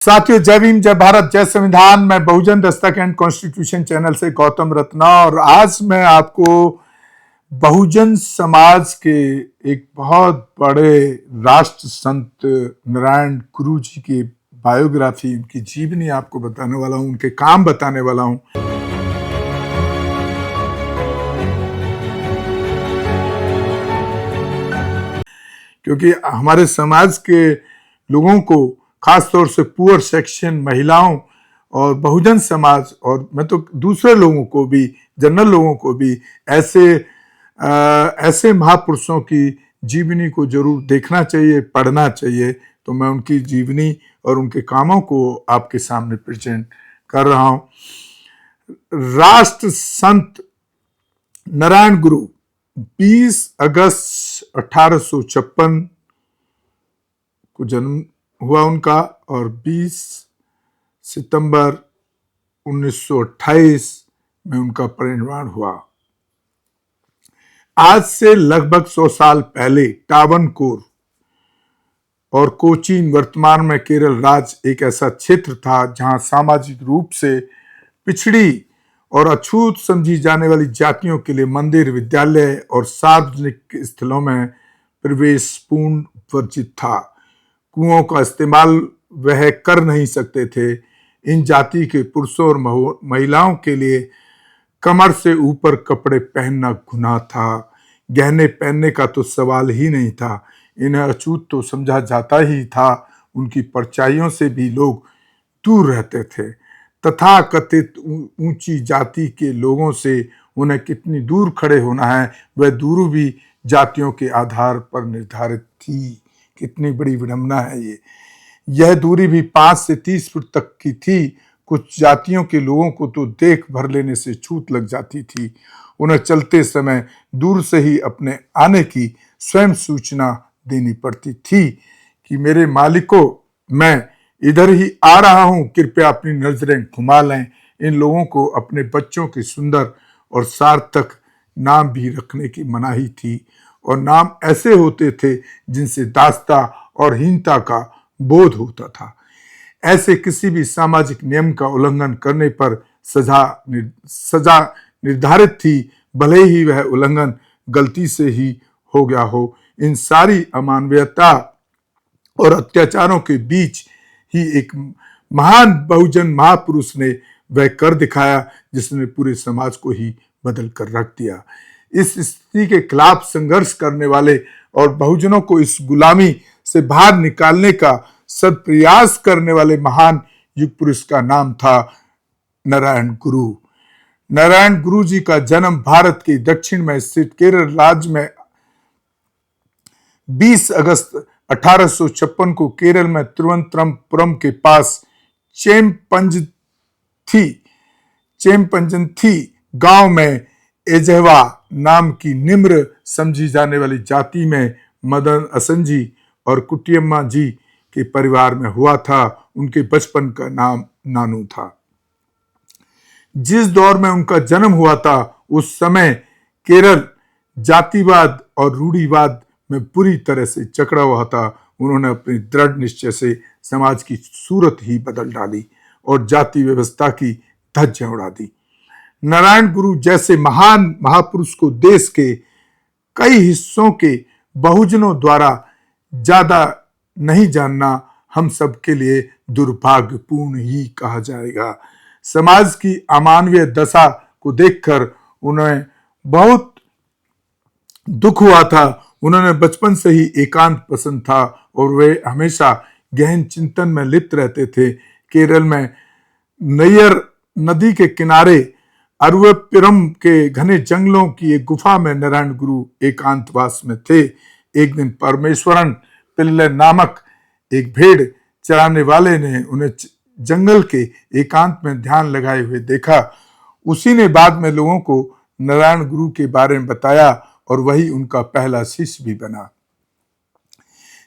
साथियों, जय भीम, जय भारत, जय संविधान। मैं बहुजन दस्तक एंड कॉन्स्टिट्यूशन चैनल से गौतम रत्ना, और आज मैं आपको बहुजन समाज के एक बहुत बड़े राष्ट्र संत नारायण गुरु जी की बायोग्राफी, उनकी जीवनी आपको बताने वाला हूं, उनके काम बताने वाला हूं। क्योंकि हमारे समाज के लोगों को, खासतौर से पुअर सेक्शन, महिलाओं और बहुजन समाज, और मैं तो दूसरे लोगों को भी, जनरल लोगों को भी ऐसे महापुरुषों की जीवनी को जरूर देखना चाहिए, पढ़ना चाहिए। तो मैं उनकी जीवनी और उनके कामों को आपके सामने प्रेजेंट कर रहा हूं। राष्ट्र संत नारायण गुरु 20 अगस्त 1856 को जन्म हुआ उनका, और 20 सितंबर 1928 में उनका परिनिर्वाण हुआ। आज से लगभग 100 साल पहले ट्रावनकोर और कोचीन, वर्तमान में केरल राज्य, एक ऐसा क्षेत्र था जहां सामाजिक रूप से पिछड़ी और अछूत समझी जाने वाली जातियों के लिए मंदिर, विद्यालय और सार्वजनिक स्थलों में प्रवेश पूर्ण वर्जित था। कुओं का इस्तेमाल वह कर नहीं सकते थे। इन जाति के पुरुषों और महिलाओं के लिए कमर से ऊपर कपड़े पहनना गुनाह था। गहने पहनने का तो सवाल ही नहीं था। इन्हें अछूत तो समझा जाता ही था। उनकी परछाइयों से भी लोग दूर रहते थे। तथाकथित ऊंची जाति के लोगों से उन्हें कितनी दूर खड़े होना है, वह दूरी भी जातियों के आधार पर निर्धारित थी। कितनी बड़ी विडंबना है ये। यह दूरी भी 5 से 30 फुट तक की थी। कुछ जातियों के लोगों को तो देख भर लेने से छूत लग जाती थी। उन्हें चलते समय दूर से ही अपने आने की स्वयं सूचना देनी पड़ती थी कि मेरे मालिकों, मैं इधर ही आ रहा हूं, कृपया अपनी नजरें घुमा लें। इन लोगों को अपने बच्चों के सुंदर और सार्थक नाम भी रखने की मनाही थी, और नाम ऐसे होते थे जिनसे दास्ता और हीनता का बोध होता था। ऐसे किसी भी सामाजिक नियम का उल्लंघन करने पर सजा निर्धारित थी, भले ही वह उल्लंघन गलती से ही हो गया हो। इन सारी अमानवीयता और अत्याचारों के बीच ही एक महान बहुजन महापुरुष ने वह कर दिखाया जिसने पूरे समाज को ही बदल कर रख दिया। इस स्थिति के खिलाफ संघर्ष करने वाले और बहुजनों को इस गुलामी से बाहर निकालने का सद प्रयास करने वाले महान युग पुरुष का नाम था नारायण गुरु। नारायण गुरु जी का जन्म भारत के दक्षिण में स्थित केरल राज्य में 20 अगस्त 1856 को केरल में तिरुवनंतपुरम के पास चेमपंजथी गांव में एजहवा नाम की निम्र समझी जाने वाली जाति में मदन असंजी और कुटियम्मा जी के परिवार में हुआ था। उनके बचपन का नाम नानू था। जिस दौर में उनका जन्म हुआ था, उस समय केरल जातिवाद और रूढ़िवाद में पूरी तरह से जकड़ा हुआ था। उन्होंने अपनी दृढ़ निश्चय से समाज की सूरत ही बदल डाली और जाति व्यवस्था की धज्जियां उड़ा दी। नारायण गुरु जैसे महान महापुरुष को देश के कई हिस्सों के बहुजनों द्वारा ज्यादा नहीं जानना हम सब के लिए दुर्भाग्यपूर्ण ही कहा जाएगा। समाज की अमानवीय दशा को देखकर उन्हें बहुत दुख हुआ था। उन्होंने बचपन से ही एकांत पसंद था और वे हमेशा गहन चिंतन में लिप्त रहते थे। केरल में नैयर नदी के किनारे अरुवेपुरम के घने जंगलों की एक गुफा में नारायण गुरु एकांतवास में थे। एक दिन परमेश्वरन पिल्ले नामक एक भेड़ चराने वाले ने उन्हें जंगल के एकांत में ध्यान लगाए हुए देखा। उसी ने बाद में लोगों को नारायण गुरु के बारे में बताया और वही उनका पहला शिष्य भी बना।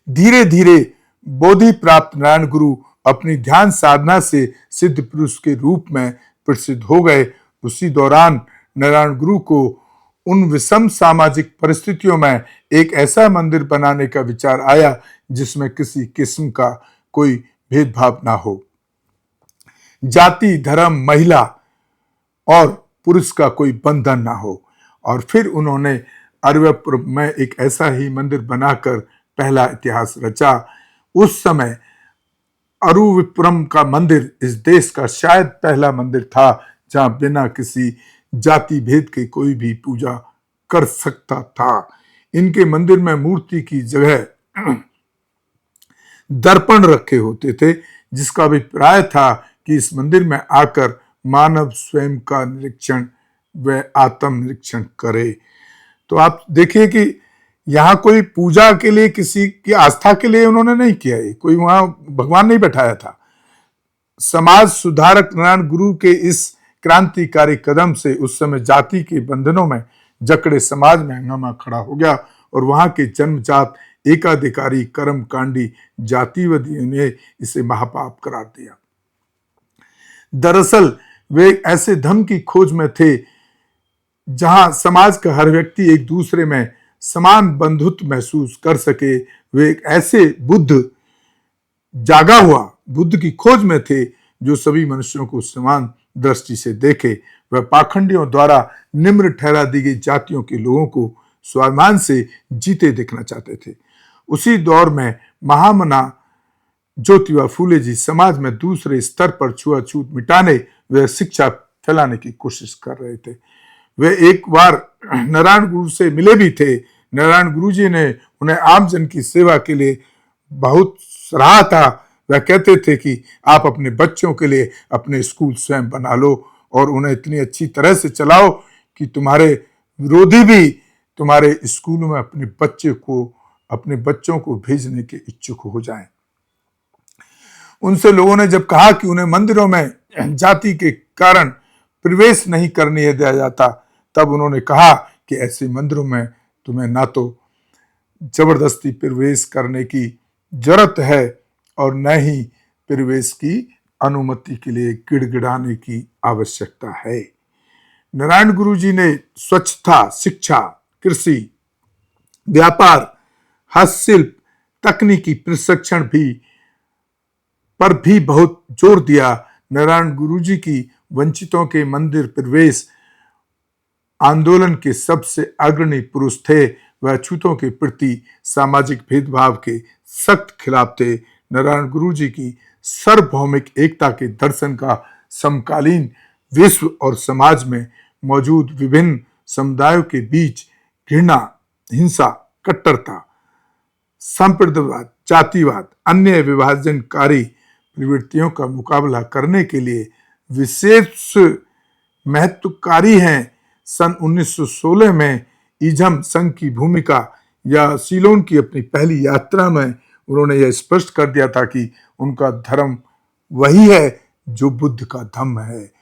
धीरे धीरे बोधि प्राप्त नारायण गुरु अपनी ध्यान साधना से सिद्ध पुरुष के रूप में प्रसिद्ध हो गए। उसी दौरान नारायण गुरु को उन विषम सामाजिक परिस्थितियों में एक ऐसा मंदिर बनाने का विचार आया जिसमें किसी किस्म का कोई भेदभाव ना हो, जाति, धर्म, महिला और पुरुष का कोई बंधन ना हो। और फिर उन्होंने अरवपुर में एक ऐसा ही मंदिर बनाकर पहला इतिहास रचा। उस समय अरुविपुरम का मंदिर इस देश का शायद पहला मंदिर था जहां बिना किसी जाति भेद के कोई भी पूजा कर सकता था। इनके मंदिर में मूर्ति की जगह दर्पण रखे होते थे, जिसका अभिप्राय था कि इस मंदिर में आकर मानव स्वयं का निरीक्षण व आत्म निरीक्षण करे। तो आप देखिए कि यहाँ कोई पूजा के लिए, किसी की आस्था के लिए उन्होंने नहीं किया, है कोई वहां भगवान नहीं बैठाया था। समाज सुधारक नारायण गुरु के इस क्रांतिकारी कदम से उस समय जाति के बंधनों में जकड़े समाज में हंगामा खड़ा हो गया और वहां के जन्मजात एकाधिकारी कर्मकांडी जातिवादियों ने इसे महापाप करार दिया। दरअसल वे ऐसे धर्म की खोज में थे जहां समाज का हर व्यक्ति एक दूसरे में समान बंधुत्व महसूस कर सके। वे एक ऐसे जागा हुआ बुद्ध की खोज में थे जो सभी मनुष्यों को समान दृष्टि से देखे। वह पाखंडियों द्वारा निम्न ठहरा दी गई जातियों के लोगों को स्वाभिमान से जीते देखना चाहते थे। उसी दौर में महामना ज्योतिबा फूले जी समाज में दूसरे स्तर पर छुआछूत मिटाने व शिक्षा फैलाने की कोशिश कर रहे थे। वे एक बार नारायण गुरु से मिले भी थे। नारायण गुरु जी ने उन्हें आमजन की सेवा के लिए बहुत सराहा था। वह कहते थे कि आप अपने बच्चों के लिए अपने स्कूल स्वयं बना लो और उन्हें इतनी अच्छी तरह से चलाओ कि तुम्हारे विरोधी भी तुम्हारे स्कूलों में अपने बच्चों को भेजने के इच्छुक हो जाएं। उनसे लोगों ने जब कहा कि उन्हें मंदिरों में जाति के कारण प्रवेश नहीं करने दिया जाता, तब उन्होंने कहा कि ऐसे मंदिरों में तुम्हें ना तो जबरदस्ती प्रवेश करने की जरूरत है और न ही प्रवेश की अनुमति के लिए गिड़गिड़ाने की आवश्यकता है। नारायण गुरु जी ने स्वच्छता, शिक्षा, कृषि, व्यापार, हस्तशिल्प, तकनीकी प्रशिक्षण पर भी बहुत जोर दिया। नारायण गुरु जी की वंचितों के मंदिर प्रवेश आंदोलन के सबसे अग्रणी पुरुष थे। वह अछूतों के प्रति सामाजिक भेदभाव के सख्त खिलाफ थे। नारायण गुरु जी की सार्वभौमिक एकता के दर्शन का समकालीन विश्व और समाज में मौजूद विभिन्न समुदायों के बीच घृणा, हिंसा, कट्टरता, सांप्रदायिकवाद, जातिवाद, अन्य विभाजनकारी प्रवृत्तियों का मुकाबला करने के लिए विशेष महत्वकारी हैं। सन 1916 में इजम संघ की भूमिका या सीलोन की अपनी पहली यात्रा में उन्होंने यह स्पष्ट कर दिया था कि उनका धर्म वही है जो बुद्ध का धम्म है।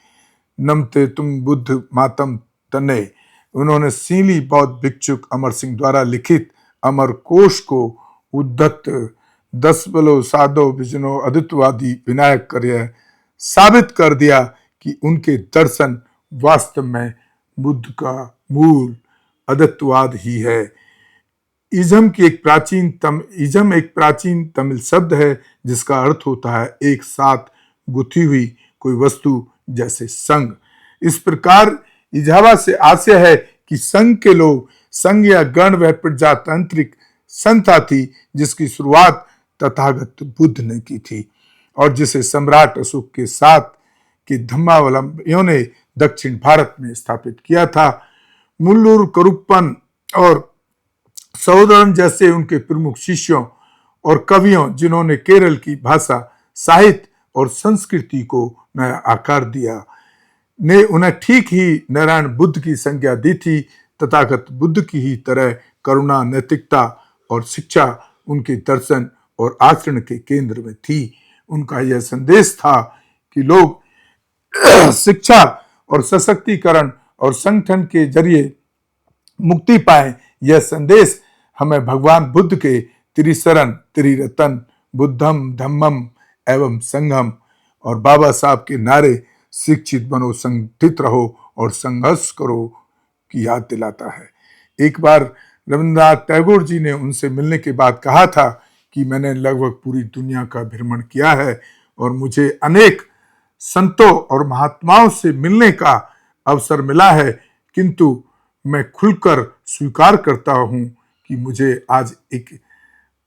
नमते तुम बुद्ध मातम तने। उन्होंने सीली बौद्ध भिक्षुक अमर सिंह द्वारा लिखित अमर कोश को उद्धत 10 बलो साधो विजनो अद्वैतवादी विनायक कर साबित कर दिया कि उनके दर्शन वास्तव में बुद्ध का मूल अद्वैतवाद ही है। इजम एक प्राचीन तमिल शब्द है जिसका अर्थ होता है एक साथ गुथी हुई कोई वस्तु, जैसे संघ। इस प्रकार इजावा से आशय है कि संघ के लोग संघ या गण व प्रजातांत्रिक संस्था थी जिसकी शुरुआत तथागत बुद्ध ने की थी और जिसे सम्राट अशोक के साथ के धम्मावलंबियों ने दक्षिण भारत में स्थापित किया था। मुल्लूर करुप्पन और सहोदरन जैसे उनके प्रमुख शिष्यों और कवियों, जिन्होंने केरल की भाषा, साहित्य और संस्कृति को नया आकार दिया, ने उन्हें ठीक ही नारायण बुद्ध की संज्ञा दी थी। तथागत बुद्ध की ही तरह करुणा, नैतिकता और शिक्षा उनके दर्शन और आचरण के केंद्र में थी। उनका यह संदेश था कि लोग शिक्षा और सशक्तिकरण और संगठन के जरिए मुक्ति पाए। यह संदेश हमें भगवान बुद्ध के त्रिशरण, त्रिरतन, बुद्धम, धम्मम एवं संघम और बाबा साहब के नारे शिक्षित बनो, संगठित रहो और संघर्ष करो की याद दिलाता है। एक बार रविन्द्रनाथ टैगोर जी ने उनसे मिलने के बाद कहा था कि मैंने लगभग पूरी दुनिया का भ्रमण किया है और मुझे अनेक संतों और महात्माओं से मिलने का अवसर मिला है, किंतु मैं खुलकर स्वीकार करता हूं कि मुझे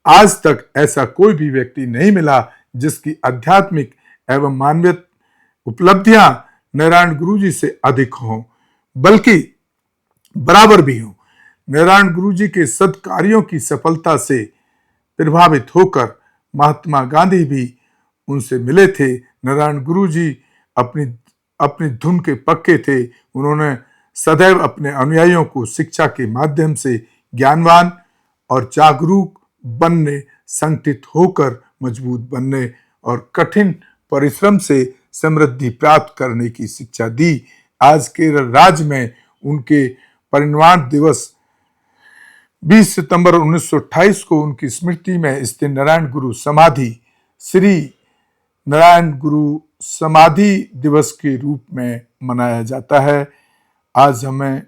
आज तक ऐसा कोई भी व्यक्ति नहीं मिला जिसकी आध्यात्मिक एवं मानवीय उपलब्धियां नारायण गुरु जी से अधिक हों, बल्कि बराबर भी हों। नारायण गुरु जी के सत्कार्यों की सफलता से प्रभावित होकर महात्मा गांधी भी उनसे मिले थे। नारायण गुरु जी अपनी धुन के पक्के थे। उन्होंने सदैव अपने अनुयायियों को शिक्षा के माध्यम से ज्ञानवान और जागरूक बनने, संगठित होकर मजबूत बनने और कठिन परिश्रम से समृद्धि प्राप्त करने की शिक्षा दी। आज केरल राज्य में उनके परिनिर्वाण दिवस 20 सितंबर 1928 को उनकी स्मृति में स्थित नारायण गुरु समाधि श्री नारायण गुरु समाधि दिवस के रूप में मनाया जाता है। आज हमें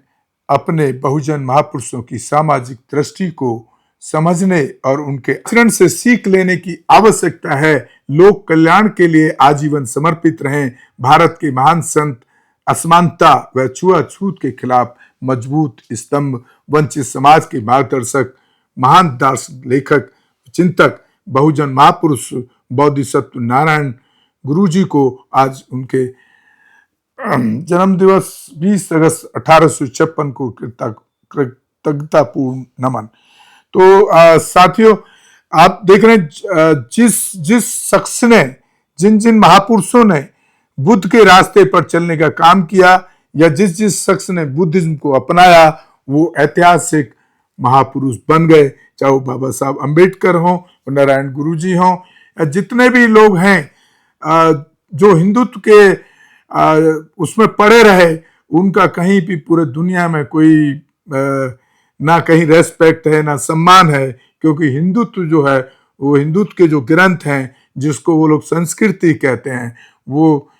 अपने बहुजन महापुरुषों की सामाजिक दृष्टि को समझने और उनके आचरण से सीख लेने की आवश्यकता है। लोक कल्याण के लिए आजीवन समर्पित रहें। भारत के महान संत असमानता व छुआछूत के खिलाफ मजबूत स्तंभ, वंचित समाज के मार्गदर्शक, महान दार्शनिक, लेखक, चिंतक, बहुजन महापुरुष बोधिसत्व नारायण गुरु जी को आज उनके जन्म दिवस 20 अगस्त 1856 को कृतज्ञतापूर्ण नमन। तो साथियों, आप देख रहे हैं जिस शख्स ने, जिन महापुरुषों ने बुद्ध के रास्ते पर चलने का काम किया या जिस शख्स ने बुद्धिज्म को अपनाया, वो ऐतिहासिक महापुरुष बन गए। चाहे वो बाबा साहब अंबेडकर हों, नारायण गुरु जी हों, या जितने भी लोग हैं जो हिंदुत्व के उसमें पड़े रहे, उनका कहीं भी पूरे दुनिया में कोई ना कहीं रेस्पेक्ट है ना सम्मान है, क्योंकि हिंदुत्व जो है वो हिंदुत्व के जो ग्रंथ हैं, जिसको वो लोग संस्कृति कहते हैं, वो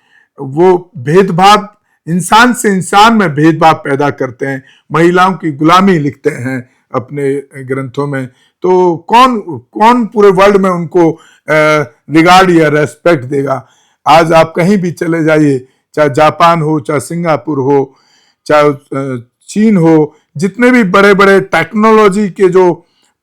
भेदभाव, इंसान से इंसान में भेदभाव पैदा करते हैं, महिलाओं की गुलामी लिखते हैं अपने ग्रंथों में। तो कौन पूरे वर्ल्ड में उनको रिगार्ड या रेस्पेक्ट देगा? आज आप कहीं भी चले जाइए, चाहे जापान हो, चाहे सिंगापुर हो, चाहे चीन हो, जितने भी बड़े बड़े टेक्नोलॉजी के जो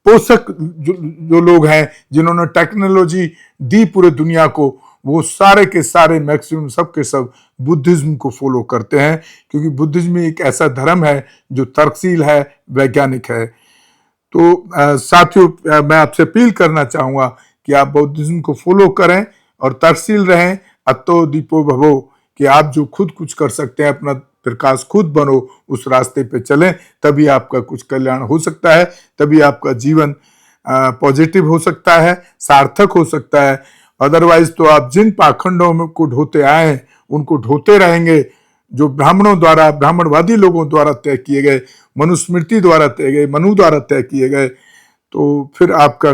पोषक जो लोग हैं, जिन्होंने टेक्नोलॉजी दी पूरे दुनिया को, वो सारे के सारे मैक्सिमम सब के सब बुद्धिज्म को फॉलो करते हैं, क्योंकि बुद्धिज्म एक ऐसा धर्म है जो तर्कशील है, वैज्ञानिक है। तो साथियों, मैं आपसे अपील करना चाहूंगा कि आप बुद्धिज्म को फॉलो करें और तर्कशील रहें। अत्तो दीपो भवो, कि आप जो खुद कुछ कर सकते हैं, अपना प्रकाश खुद बनो, उस रास्ते पे चलें, तभी आपका कुछ कल्याण हो सकता है, तभी आपका जीवन पॉजिटिव हो सकता है, सार्थक हो सकता है। अदरवाइज तो आप जिन पाखंडों को ढोते आए हैं, उनको ढोते रहेंगे, जो ब्राह्मणों द्वारा, ब्राह्मणवादी लोगों द्वारा तय किए गए, मनुस्मृति द्वारा तय गए, मनु द्वारा तय किए गए, तो फिर आपका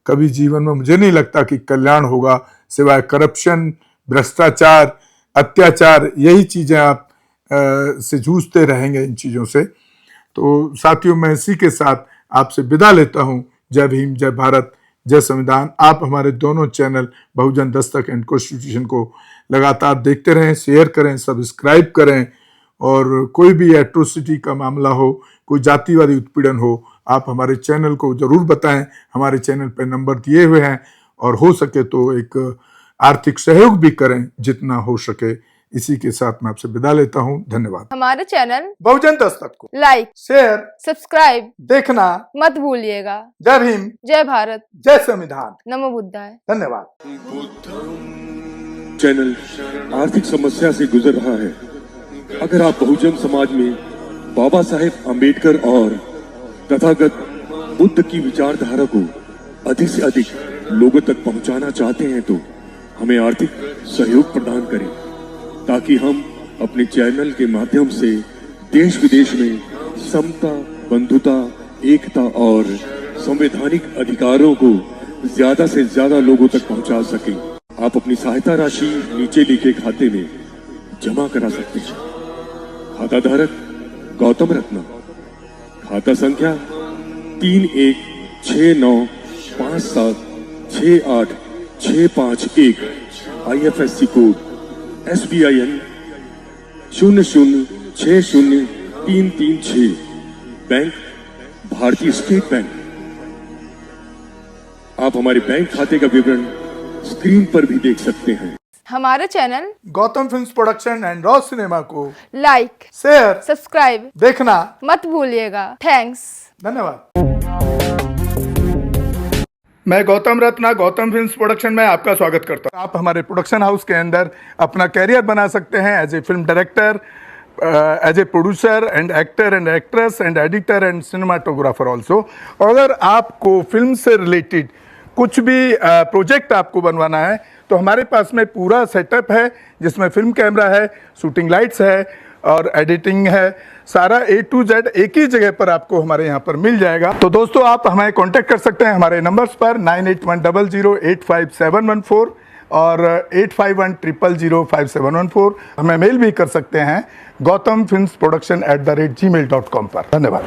कभी जीवन में मुझे नहीं लगता कि कल्याण होगा, सिवाय करप्शन, भ्रष्टाचार, अत्याचार, यही चीजें आप से जूझते रहेंगे इन चीजों से। तो साथियों, मैं इसी के साथ आपसे विदा लेता हूं। जय भीम, जय भारत, जय संविधान। आप हमारे दोनों channel Bahujan Dastak and constitution को लगातार देखते रहें, शेयर करें, सब्सक्राइब करें, और कोई भी एट्रोसिटी का मामला हो, कोई जातिवादी उत्पीड़न हो, आप हमारे चैनल को जरूर बताएं। हमारे चैनल पर नंबर दिए हुए हैं, और हो सके तो एक आर्थिक सहयोग भी करें जितना हो सके। इसी के साथ मैं आपसे विदा लेता हूं। धन्यवाद। हमारे चैनल बहुजन दस्तक को लाइक, शेयर, सब्सक्राइब देखना मत भूलिएगा। जय भीम, जय भारत, जय संविधान, नमो बुद्धाय। धन्यवाद। चैनल आर्थिक समस्या से गुजर रहा है। अगर आप बहुजन समाज में बाबा साहेब अंबेडकर और तथागत बुद्ध की विचारधारा को अधिक से अधिक लोगों तक पहुंचाना चाहते हैं, तो हमें आर्थिक सहयोग प्रदान करें, ताकि हम अपने चैनल के माध्यम से देश विदेश में समता, बंधुता, एकता और संवैधानिक अधिकारों को ज्यादा से ज्यादा लोगों तक पहुंचा सकें। आप अपनी सहायता राशि नीचे लिखे खाते में जमा करा सकते हैं। खाता धारक गौतम रत्ना, खाता संख्या 316957 68651, IFSC कोड SBIN 0060336, बैंक भारतीय स्टेट बैंक। आप हमारे बैंक खाते का विवरण स्क्रीन पर भी देख सकते हैं। हमारे channel Gautam films production and raw cinema को लाइक, शेयर, सब्सक्राइब देखना। मत भूलिएगा। थैंक्स। धन्यवाद। मैं गौतम रत्ना गौतम फिल्म्स प्रोडक्शन में आपका स्वागत करता हूं। आप हमारे प्रोडक्शन हाउस के अंदर अपना कैरियर बना सकते हैं as a film director, as a producer and actor and actress and editor and cinematographer also. अगर आपको फिल्म से रिलेटेड कुछ भी प्रोजेक्ट आपको बनवाना है तो हमारे पास में पूरा सेटअप है, जिसमें फिल्म कैमरा है, शूटिंग लाइट्स है और एडिटिंग है। सारा A to Z एक ही जगह पर आपको हमारे यहाँ पर मिल जाएगा। तो दोस्तों, आप हमें कांटेक्ट कर सकते हैं हमारे नंबर्स पर 9810085714 और 8510005714। हमें मेल भी कर सकते हैं gautamfilmsproduction@gmail.com पर। धन्यवाद।